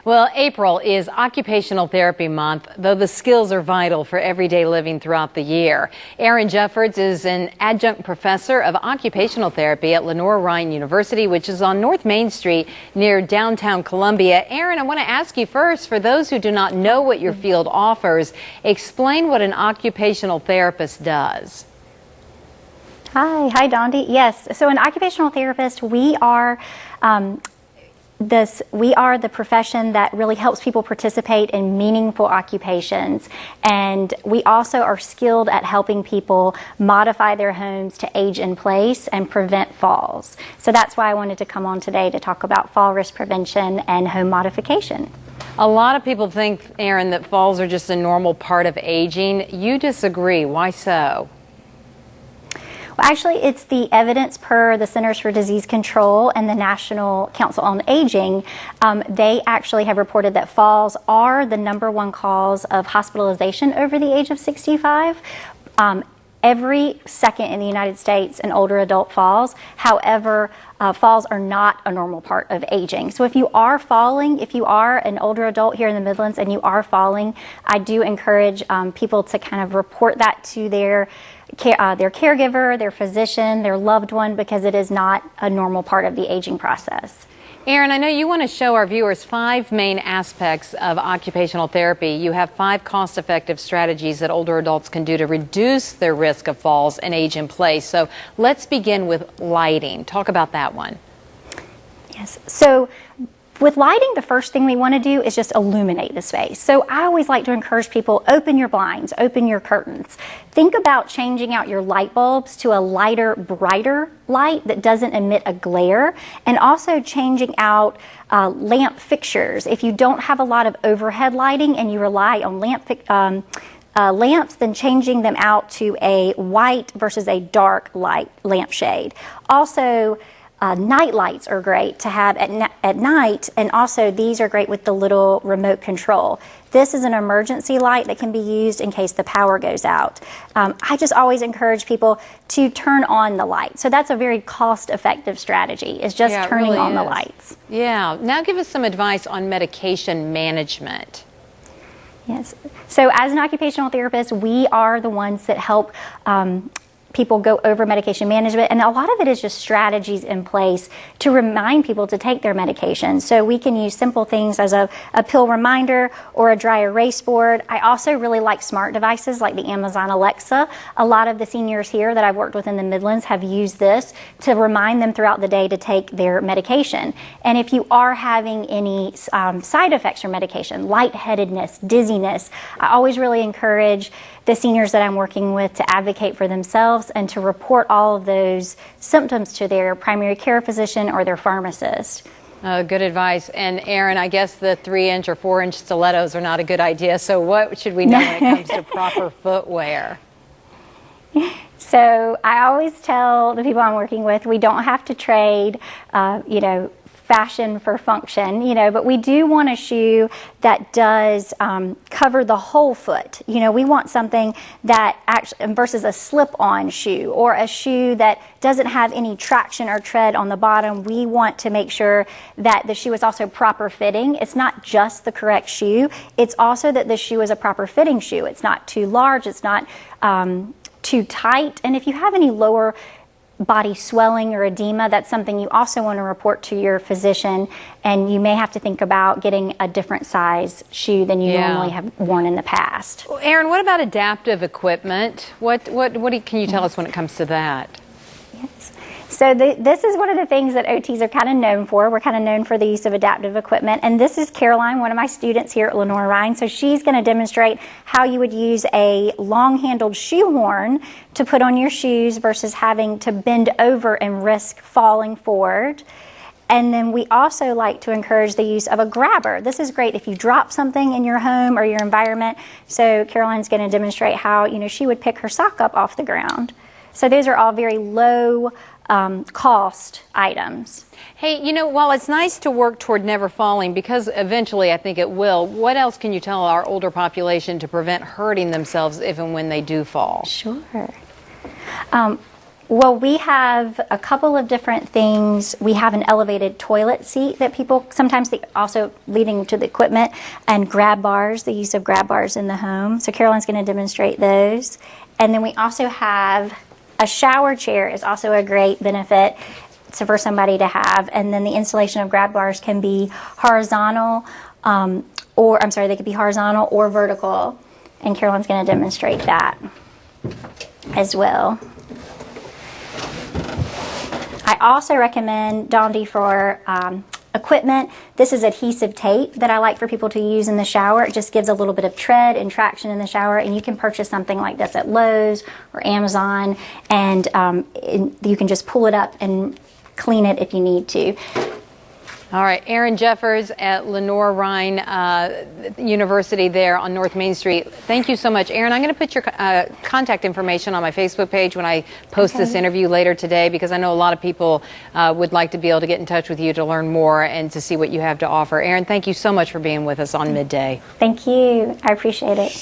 Well, April is Occupational Therapy Month, though the skills are vital for everyday living throughout the year. Erin Jeffords is an adjunct professor of occupational therapy at Lenoir-Rhyne University, which is on North Main Street near downtown Columbia. Erin, I want to ask you first, for those who do not know what your field offers, explain what an occupational therapist does. Hi, Dondi. Yes, so an occupational therapist, we are the profession that really helps people participate in meaningful occupations, and we also are skilled at helping people modify their homes to age in place and prevent falls. So that's why I wanted to come on today to talk about fall risk prevention and home modification. A lot of people think, Erin, that falls are just a normal part of aging. You disagree. Why so? Well, actually, it's the evidence per the Centers for Disease Control and the National Council on Aging. They actually have reported that falls are the #1 cause of hospitalization over the age of 65. Every second in the United States, an older adult falls. However, falls are not a normal part of aging. So if you are falling, if you are an older adult here in the Midlands and you are falling, I do encourage people to kind of report that to their caregiver, their physician, their loved one, because it is not a normal part of the aging process. Erin, I know you want to show our viewers 5 main aspects of occupational therapy. You have 5 cost-effective strategies that older adults can do to reduce their risk of falls and age in place. So let's begin with lighting. Talk about that one. Yes. So with lighting, the first thing we want to do is just illuminate the space. So I always like to encourage people, open your blinds, open your curtains. Think about changing out your light bulbs to a lighter, brighter light that doesn't emit a glare, and also changing out lamp fixtures. If you don't have a lot of overhead lighting and you rely on lamps, then changing them out to a white versus a dark light lampshade. Also, night lights are great to have at night, and also these are great with the little remote control. This is an emergency light that can be used in case the power goes out. I just always encourage people to turn on the light. So that's a very cost-effective strategy, is just turning on the lights. Yeah. Now give us some advice on medication management. Yes. So as an occupational therapist, we are the ones that help people go over medication management, and a lot of it is just strategies in place to remind people to take their medication. So we can use simple things as a pill reminder or a dry erase board. I also really like smart devices like the Amazon Alexa. A lot of the seniors here that I've worked with in the Midlands have used this to remind them throughout the day to take their medication. And if you are having any side effects from medication, lightheadedness, dizziness, I always really encourage the seniors that I'm working with to advocate for themselves and to report all of those symptoms to their primary care physician or their pharmacist. Good advice. And Erin, I guess the 3-inch or 4-inch stilettos are not a good idea. So what should we know when it comes to proper footwear? So I always tell the people I'm working with, we don't have to trade, fashion for function, but we do want a shoe that does cover the whole foot. We want something that actually, versus a slip-on shoe or a shoe that doesn't have any traction or tread on the bottom. We want to make sure that the shoe is also proper fitting. It's not just the correct shoe. It's also that the shoe is a proper fitting shoe. It's not too large. It's not too tight. And if you have any lower body swelling or edema, that's something you also want to report to your physician, and you may have to think about getting a different size shoe than you normally have worn in the past. Well, Erin, what about adaptive equipment? What can you tell us when it comes to that? Yes. So this is one of the things that OTs are kind of known for. We're kind of known for the use of adaptive equipment. And this is Caroline, one of my students here at Lenoir-Rhyne. So she's going to demonstrate how you would use a long-handled shoehorn to put on your shoes versus having to bend over and risk falling forward. And then we also like to encourage the use of a grabber. This is great if you drop something in your home or your environment. So Caroline's going to demonstrate how, she would pick her sock up off the ground. So those are all very low cost items. Hey, while it's nice to work toward never falling, because eventually I think it will, what else can you tell our older population to prevent hurting themselves if and when they do fall? Sure. Well, we have a couple of different things. We have an elevated toilet seat that people sometimes also leading to the equipment, and grab bars, the use of grab bars in the home. So Caroline's going to demonstrate those. And then we also have a shower chair is also a great benefit for somebody to have. And then the installation of grab bars can be horizontal, they could be horizontal or vertical. And Caroline's going to demonstrate that as well. I also recommend Dondi for equipment. This is adhesive tape that I like for people to use in the shower. It just gives a little bit of tread and traction in the shower, and you can purchase something like this at Lowe's or Amazon, and you can just pull it up and clean it if you need to. All right, Erin Jeffords at Lenoir-Rhyne University there on North Main Street. Thank you so much, Erin. I'm going to put your contact information on my Facebook page when I post this interview later today, because I know a lot of people would like to be able to get in touch with you to learn more and to see what you have to offer. Erin, thank you so much for being with us on Midday. Thank you. I appreciate it.